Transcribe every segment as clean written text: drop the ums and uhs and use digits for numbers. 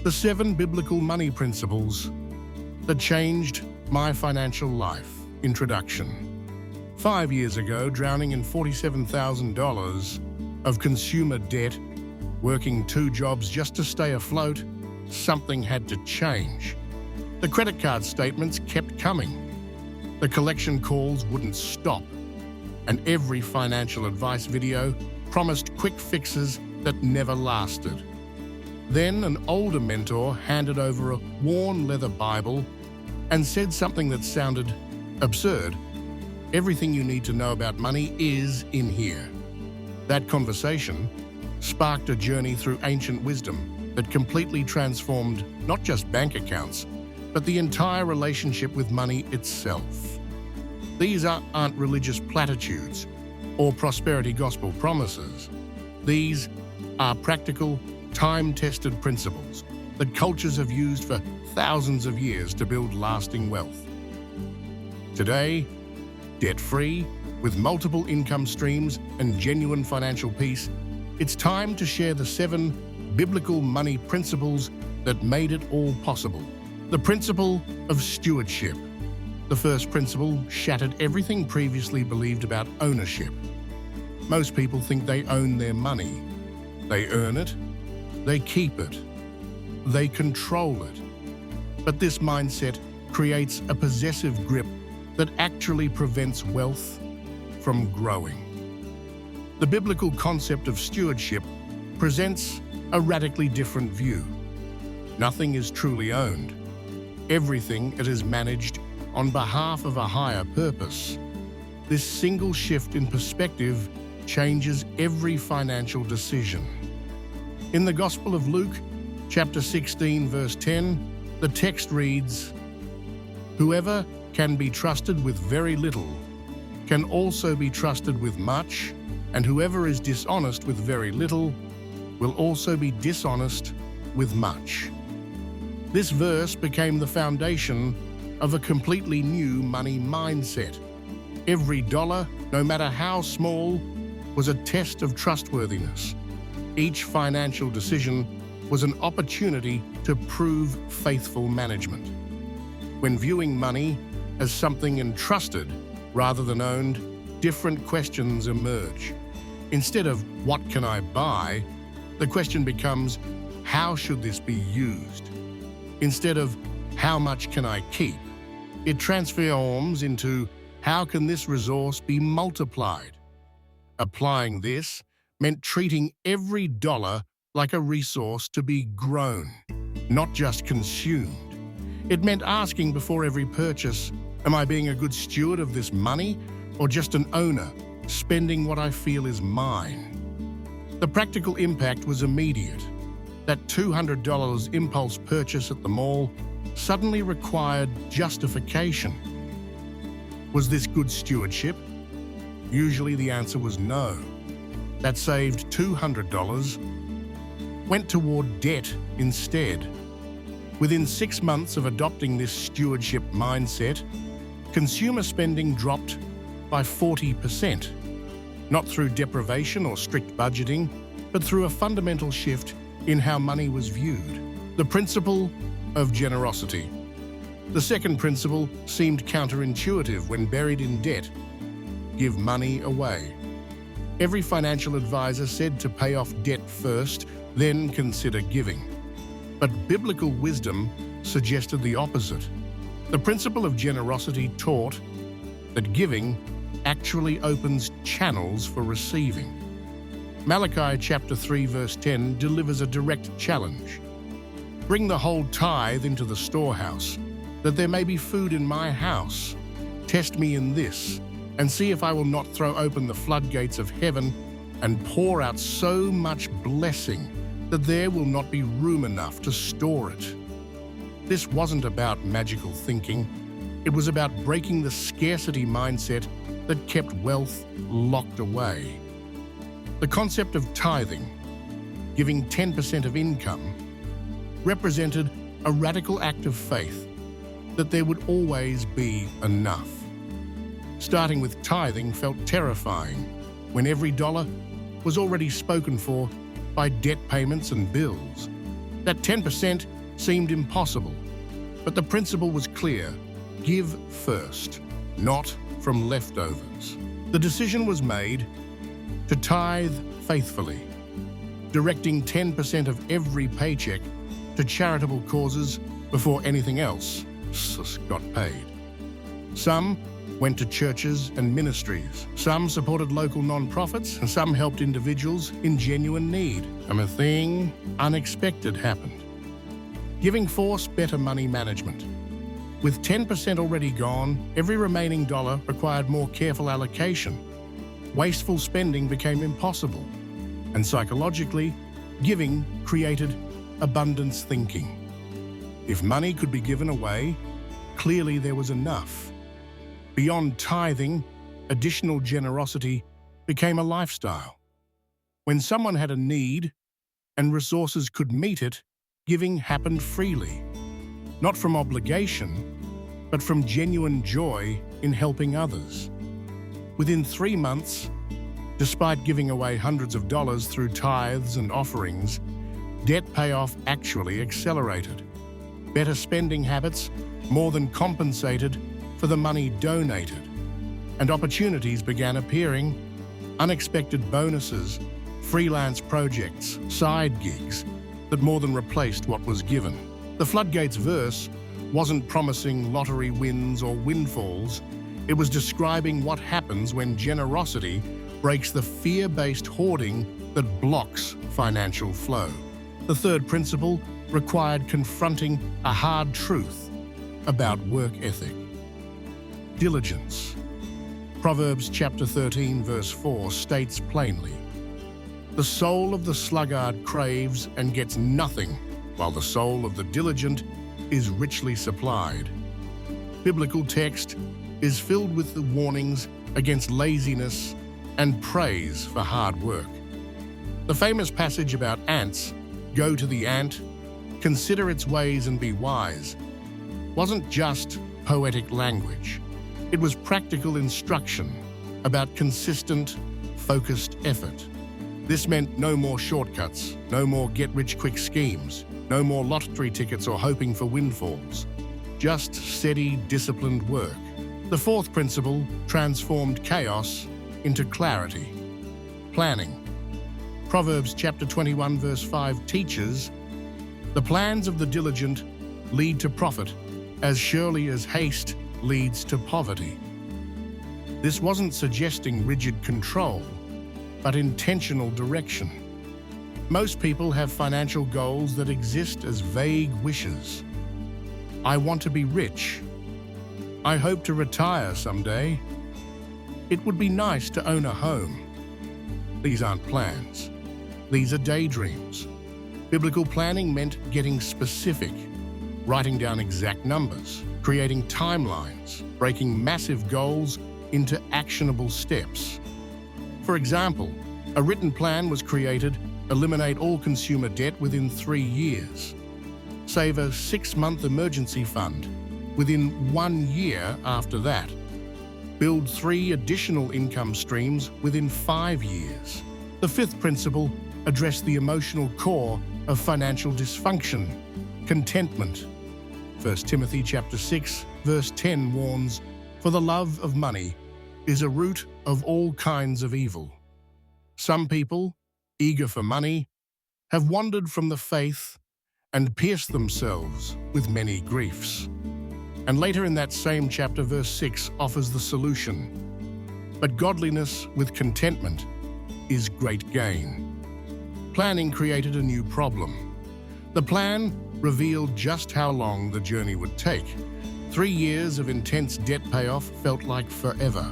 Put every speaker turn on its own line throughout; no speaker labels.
The 7 biblical money principles that changed my financial life. Introduction. 5 years ago, drowning in $47,000 of consumer debt, working 2 jobs just to stay afloat, something had to change. The credit card statements kept coming. The collection calls wouldn't stop. And every financial advice video promised quick fixes that never lasted. Then an older mentor handed over a worn leather Bible and said something that sounded absurd. Everything you need to know about money is in here. That conversation sparked a journey through ancient wisdom that completely transformed not just bank accounts, but the entire relationship with money itself. These aren't religious platitudes or prosperity gospel promises. These are practical, time-tested principles that cultures have used for thousands of years to build lasting wealth. Today, debt-free, with multiple income streams and genuine financial peace, it's time to share the 7 biblical money principles that made it all possible. The principle of stewardship. The first principle shattered everything previously believed about ownership. Most people think they own their money. They earn it, they keep it, they control it. But this mindset creates a possessive grip that actually prevents wealth from growing. The biblical concept of stewardship presents a radically different view. Nothing is truly owned. Everything it is managed on behalf of a higher purpose. This single shift in perspective changes every financial decision. In the Gospel of Luke, chapter 16, verse 10, the text reads, "Whoever can be trusted with very little can also be trusted with much, and whoever is dishonest with very little will also be dishonest with much." This verse became the foundation of a completely new money mindset. Every dollar, no matter how small, was a test of trustworthiness. Each financial decision was an opportunity to prove faithful management. When viewing money as something entrusted rather than owned, different questions emerge. Instead of "what can I buy?" the question becomes "how should this be used?" Instead of "how much can I keep?" it transforms into "how can this resource be multiplied?" Applying this meant treating every dollar like a resource to be grown, not just consumed. It meant asking before every purchase, am I being a good steward of this money or just an owner, spending what I feel is mine? The practical impact was immediate. That $200 impulse purchase at the mall suddenly required justification. Was this good stewardship? Usually the answer was no. That saved $200 went toward debt instead. Within 6 months of adopting this stewardship mindset, consumer spending dropped by 40%, not through deprivation or strict budgeting, but through a fundamental shift in how money was viewed. The principle of generosity. The second principle seemed counterintuitive when buried in debt. Give money away. Every financial advisor said to pay off debt first, then consider giving. But biblical wisdom suggested the opposite. The principle of generosity taught that giving actually opens channels for receiving. Malachi chapter 3 verse 10 delivers a direct challenge. Bring the whole tithe into the storehouse, that there may be food in my house. Test me in this, and see if I will not throw open the floodgates of heaven and pour out so much blessing that there will not be room enough to store it. This wasn't about magical thinking. It was about breaking the scarcity mindset that kept wealth locked away. The concept of tithing, giving 10% of income, represented a radical act of faith that there would always be enough. Starting with tithing felt terrifying when every dollar was already spoken for by debt payments and bills. That 10% seemed impossible, but the principle was clear: give first, not from leftovers. The decision was made to tithe faithfully, directing 10% of every paycheck to charitable causes before anything else got paid. Some went to churches and ministries. Some supported local non-profits, and some helped individuals in genuine need. And a thing unexpected happened. Giving forced better money management. With 10% already gone, every remaining dollar required more careful allocation. Wasteful spending became impossible. And psychologically, giving created abundance thinking. If money could be given away, clearly there was enough. Beyond tithing, additional generosity became a lifestyle. When someone had a need and resources could meet it, giving happened freely. Not from obligation, but from genuine joy in helping others. Within 3 months, despite giving away hundreds of dollars through tithes and offerings, debt payoff actually accelerated. Better spending habits more than compensated for the money donated, and opportunities began appearing: unexpected bonuses, freelance projects, side gigs that more than replaced what was given. The floodgates verse wasn't promising lottery wins or windfalls. It was describing what happens when generosity breaks the fear-based hoarding that blocks financial flow. The third principle required confronting a hard truth about work ethic. Diligence. Proverbs chapter 13 verse 4 states plainly, "The soul of the sluggard craves and gets nothing, while the soul of the diligent is richly supplied." Biblical text is filled with the warnings against laziness and praise for hard work. The famous passage about ants, "Go to the ant, consider its ways and be wise," wasn't just poetic language. It was practical instruction about consistent, focused effort. This meant no more shortcuts, no more get-rich-quick schemes, no more lottery tickets or hoping for windfalls. Just steady, disciplined work. The fourth principle transformed chaos into clarity. Planning. Proverbs chapter 21 verse 5 teaches, "The plans of the diligent lead to profit, as surely as haste leads to poverty." This wasn't suggesting rigid control, but intentional direction. Most people have financial goals that exist as vague wishes. I want to be rich. I hope to retire someday. It would be nice to own a home. These aren't plans. These are daydreams. Biblical planning meant getting specific, writing down exact numbers, creating timelines, breaking massive goals into actionable steps. For example, a written plan was created: eliminate all consumer debt within 3 years. Save a 6-month emergency fund within 1 year after that. Build 3 additional income streams within 5 years. The fifth principle addressed the emotional core of financial dysfunction: contentment. 1 Timothy chapter 6 verse 10 warns, "For the love of money is a root of all kinds of evil." Some people, eager for money, have wandered from the faith and pierced themselves with many griefs. And later in that same chapter, verse 6 offers the solution. "But godliness with contentment is great gain." Planning created a new problem. The plan revealed just how long the journey would take. 3 years of intense debt payoff felt like forever.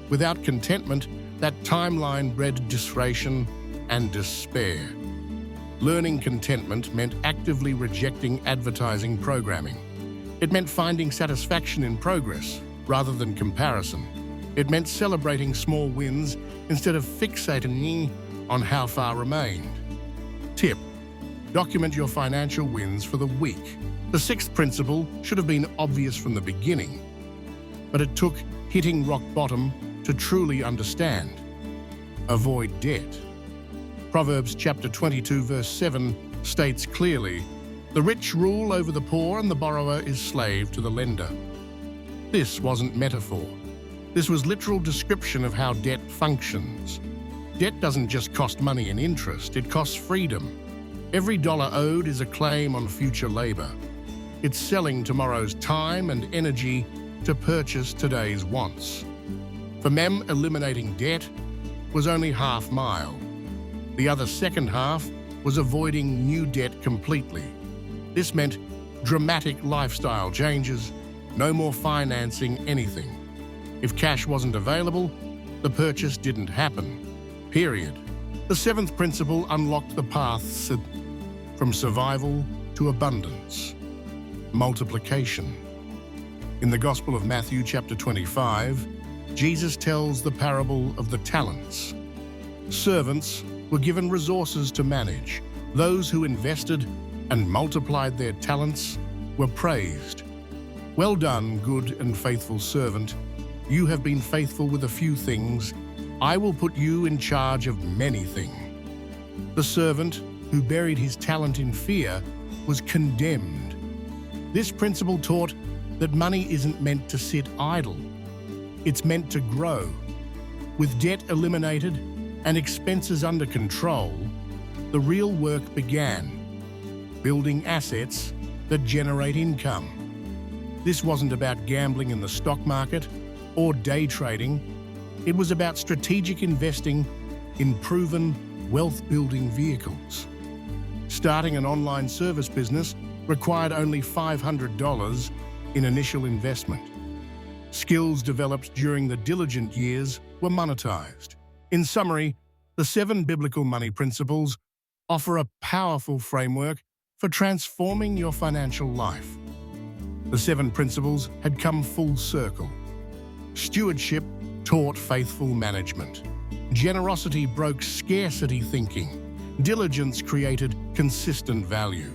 Without contentment, that timeline bred disfration and despair. Learning contentment meant actively rejecting advertising programming. It meant finding satisfaction in progress rather than comparison. It meant celebrating small wins instead of fixating on how far remained. Tip: document your financial wins for the week. The sixth principle should have been obvious from the beginning, but it took hitting rock bottom to truly understand. Avoid debt. Proverbs chapter 22 verse 7 states clearly, The rich rule over the poor and the borrower is slave to the lender. This wasn't metaphor. This was literal description of how debt functions. Debt doesn't just cost money and interest, it costs freedom. Every dollar owed is a claim on future labor. It's selling tomorrow's time and energy to purchase today's wants. For Mem, eliminating debt was only half-mile. The other second half was avoiding new debt completely. This meant dramatic lifestyle changes, no more financing anything. If cash wasn't available, the purchase didn't happen. Period. The seventh principle unlocked the paths from survival to abundance. Multiplication. In the Gospel of Matthew, chapter 25, Jesus tells the parable of the talents. Servants were given resources to manage. Those who invested and multiplied their talents were praised. Well done, good and faithful servant. You have been faithful with a few things. I will put you in charge of many things. The servant who buried his talent in fear was condemned. This principle taught that money isn't meant to sit idle. It's meant to grow. With debt eliminated and expenses under control, the real work began, building assets that generate income. This wasn't about gambling in the stock market or day trading. It was about strategic investing in proven wealth-building vehicles. Starting an online service business required only $500 in initial investment. Skills developed during the diligent years were monetized. In summary, the 7 biblical money principles offer a powerful framework for transforming your financial life. The 7 principles had come full circle. Stewardship taught faithful management. Generosity broke scarcity thinking. Diligence created consistent value.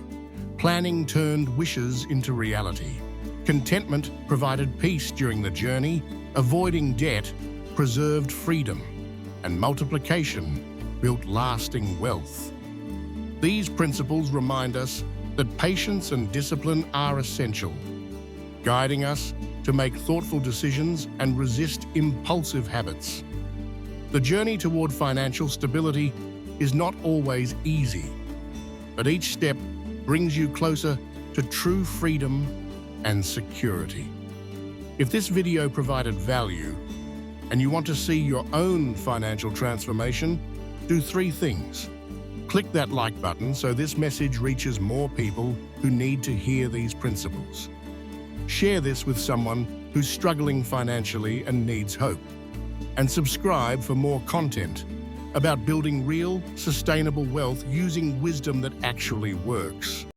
Planning turned wishes into reality. Contentment provided peace during the journey. Avoiding debt preserved freedom. And multiplication built lasting wealth. These principles remind us that patience and discipline are essential, guiding us to make thoughtful decisions and resist impulsive habits. The journey toward financial stability is not always easy, but each step brings you closer to true freedom and security. If this video provided value and you want to see your own financial transformation, do 3 things. Click that like button so this message reaches more people who need to hear these principles. Share this with someone who's struggling financially and needs hope. And subscribe for more content about building real, sustainable wealth using wisdom that actually works.